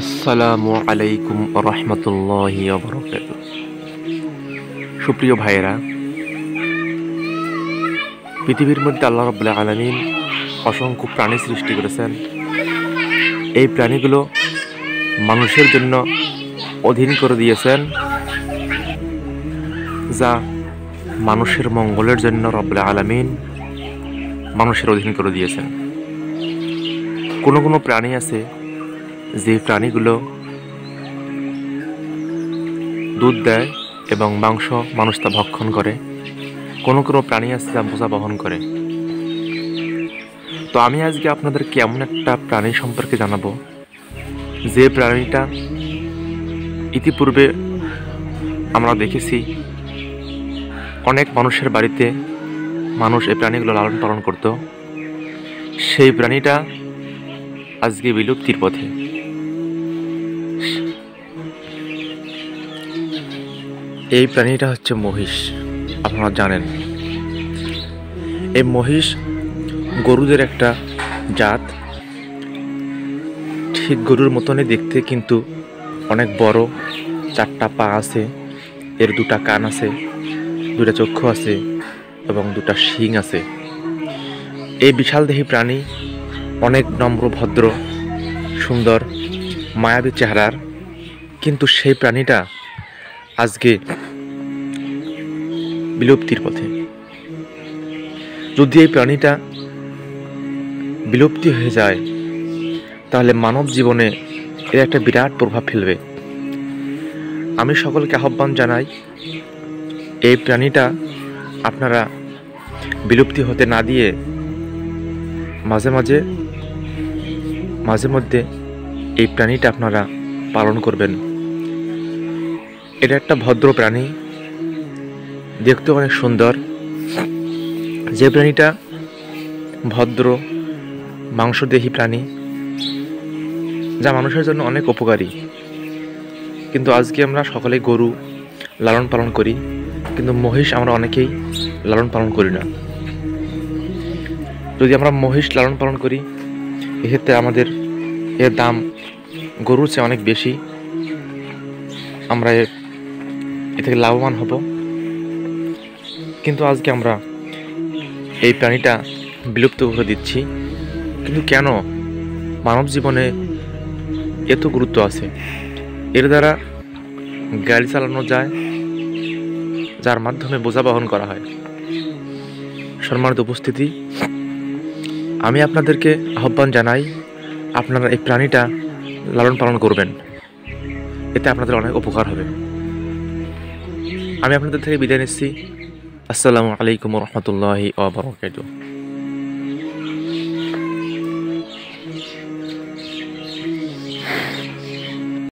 আসসালামু আলাইকুম রহমতুল্লাহি ওয়া সুপ্রিয় ভাইয়েরা, পৃথিবীর মধ্যে আল্লাহ রাব্বুল আলামিন অসংখ্য প্রাণী সৃষ্টি করেছেন। এই প্রাণীগুলো মানুষের জন্য অধীন করে দিয়েছেন, যা মানুষের মঙ্গলের জন্য রাব্বুল আলামিন মানুষের অধীন করে দিয়েছেন। কোনো প্রাণী আছে যে প্রাণীগুলো দুধ দেয় এবং মাংস মানুষ তা ভক্ষণ করে। কোনো প্রাণী আছে যা বোঝা বহন করে। তো আমি আজকে আপনাদেরকে এমন একটা প্রাণী সম্পর্কে জানাবো যে প্রাণীটা ইতিপূর্বে আমরা দেখেছি অনেক মানুষের বাড়িতে মানুষ এই প্রাণীগুলো লালন পালন করত। সেই প্রাণীটা আজকে বিলুপ্তির পথে। এই প্রাণীটা হচ্ছে মহিষ। আপনারা জানেন এই মহিষ গরুদের একটা জাত। ঠিক গরুর মতনই দেখতে, কিন্তু অনেক বড়। 4টা পা আছে, এর 2টা কান আছে, 2টা চক্ষু আছে এবং 2টা শিং আছে। এই বিশালদেহী প্রাণী অনেক নম্র, ভদ্র, সুন্দর, মায়াবী চেহারার। কিন্তু সেই প্রাণীটা আজকে বিলুপ্তির পথে। যদি এই প্রাণীটা বিলুপ্তি হয়ে যায় তাহলে মানব জীবনে এর একটা বিরাট প্রভাব ফেলবে। আমি সকলকে আহ্বান জানাই, এই প্রাণীটা আপনারা বিলুপ্তি হতে না দিয়ে মাঝে মধ্যে এই প্রাণীটা আপনারা পালন করবেন। এটা একটা ভদ্র প্রাণী, দেখতে অনেক সুন্দর। যে প্রাণীটা ভদ্র মাংসদেহী প্রাণী, যা মানুষের জন্য অনেক উপকারী। কিন্তু আজকে আমরা সকলেই গরু লালন পালন করি, কিন্তু মহিষ আমরা অনেকেই লালন পালন করি না। যদি আমরা মহিষ লালন পালন করি, এক্ষেত্রে আমাদের এর দাম গরুর চেয়ে অনেক বেশি। আমরা এ থেকে লাভবান হব। কিন্তু আজকে আমরা এই প্রাণীটা বিলুপ্ত করে দিচ্ছি। কিন্তু কেন? মানব জীবনে এত গুরুত্ব আছে। এর দ্বারা গাড়ি চালানো যায়, যার মাধ্যমে বোঝা বহন করা হয়। সম্মানিত উপস্থিতি, আমি আপনাদেরকে আহ্বান জানাই, আপনারা এই প্রাণীটা লালন পালন করবেন। এতে আপনাদের অনেক উপকার হবে। আমি আপনাদের থেকে বিদায় নিচ্ছি। আসসালামু আলাইকুম রহমতুল্লাহি ওয়া বারাকাতুহু।